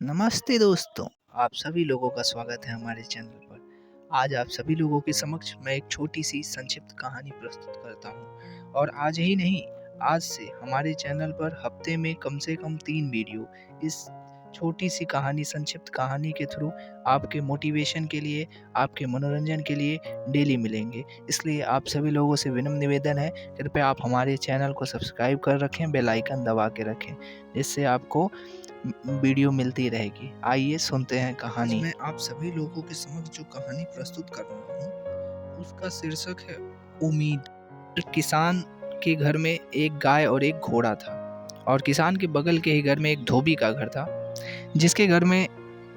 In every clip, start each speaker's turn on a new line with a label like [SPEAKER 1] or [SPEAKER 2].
[SPEAKER 1] नमस्ते दोस्तों, आप सभी लोगों का स्वागत है हमारे चैनल पर। आज आप सभी लोगों के समक्ष मैं एक छोटी-सी संक्षिप्त कहानी प्रस्तुत करता हूँ और आज ही नहीं, आज से हमारे चैनल पर हफ्ते में कम से कम 3 वीडियो इस छोटी-सी कहानी, संक्षिप्त कहानी के थ्रू आपके मोटिवेशन के लिए, आपके मनोरंजन के लिए डेली मिलेंगे। इसलिए आप सभी लोगों से विनम्र निवेदन है, कृपया आप हमारे चैनल को सब्सक्राइब कर रखें, बेल आइकन दबा के रखें, जिससे आपको वीडियो मिलती रहेगी। आइए सुनते हैं कहानी। मैं आप सभी लोगों के समक्ष जो कहानी प्रस्तुत कर रहा हूँ उसका शीर्षक है उम्मीद। किसान के घर में एक गाय और एक घोड़ा था और किसान के बगल के ही घर में एक धोबी का घर था जिसके घर में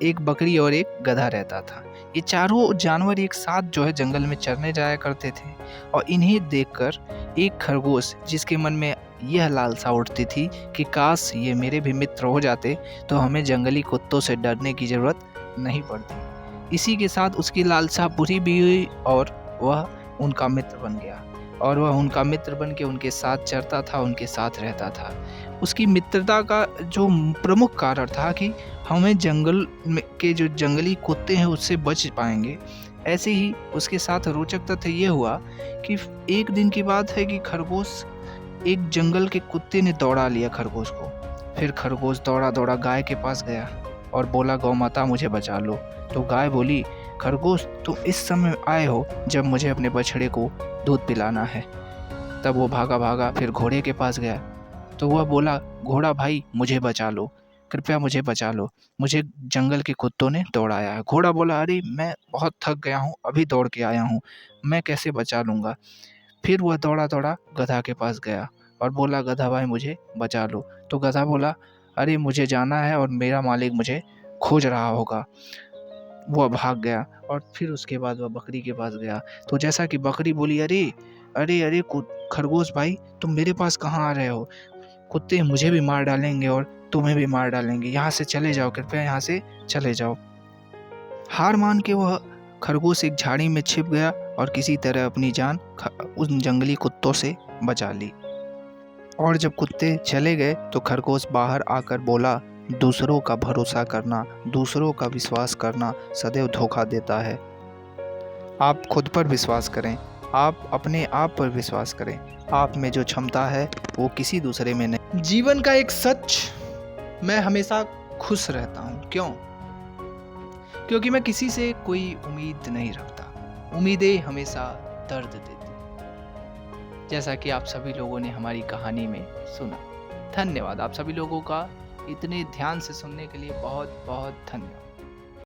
[SPEAKER 1] एक बकरी और एक गधा रहता था। ये चारों जानवर एक साथ जो है जंगल में चरने जाया करते थे और इन्हें देखकर एक खरगोश जिसके मन में यह लालसा उठती थी कि काश ये मेरे भी मित्र हो जाते तो हमें जंगली कुत्तों से डरने की ज़रूरत नहीं पड़ती। इसी के साथ उसकी लालसा पूरी भी हुई और वह उनका मित्र बन गया और वह उनका मित्र बन के उनके साथ चरता था, उनके साथ रहता था। उसकी मित्रता का जो प्रमुख कारण था कि हमें जंगल में के जो जंगली कुत्ते हैं उससे बच पाएंगे। ऐसे ही उसके साथ रोचक तथ्य ये हुआ कि एक दिन की बात है कि खरगोश एक जंगल के कुत्ते ने दौड़ा लिया खरगोश को। फिर खरगोश दौड़ा दौड़ा गाय के पास गया और बोला, गौ माता मुझे बचा लो। तो गाय बोली, खरगोश तुम इस समय आए हो जब मुझे अपने बछड़े को दूध पिलाना है। तब वो भागा भागा फिर घोड़े के पास गया तो वह बोला, घोड़ा भाई मुझे बचा लो, कृपया मुझे बचा लो, मुझे जंगल के कुत्तों ने दौड़ाया है। घोड़ा बोला, अरे मैं बहुत थक गया हूँ, अभी दौड़ के आया हूँ, मैं कैसे बचा लूँगा। फिर वह दौड़ा दौड़ा गधा के पास गया और बोला, गधा भाई मुझे बचा लो। तो गधा बोला, अरे मुझे जाना है और मेरा मालिक मुझे खोज रहा होगा। वह भाग गया और फिर उसके बाद वह बकरी के पास गया। तो जैसा कि बकरी बोली, अरे अरे अरे खरगोश भाई तुम मेरे पास कहाँ आ रहे हो, कुत्ते मुझे भी मार डालेंगे और तुम्हें भी मार डालेंगे, यहाँ से चले जाओ, कृपया यहाँ से चले जाओ। हार मान के वह खरगोश एक झाड़ी में छिप गया और किसी तरह अपनी जान उन जंगली कुत्तों से बचा ली। और जब कुत्ते चले गए तो खरगोश बाहर आकर बोला, दूसरों का भरोसा करना, दूसरों का विश्वास करना सदैव धोखा देता है। आप खुद पर विश्वास करें, आप अपने आप पर विश्वास करें। आप में जो क्षमता है वो किसी दूसरे में नहीं। जीवन का एक सच, मैं हमेशा खुश रहता हूँ। क्यों? क्योंकि मैं किसी से कोई उम्मीद नहीं रखता। उम्मीदें हमेशा दर्द देती। जैसा कि आप सभी लोगों ने हमारी कहानी में सुना। धन्यवाद आप सभी लोगों का इतने ध्यान से सुनने के लिए, बहुत बहुत धन्यवाद।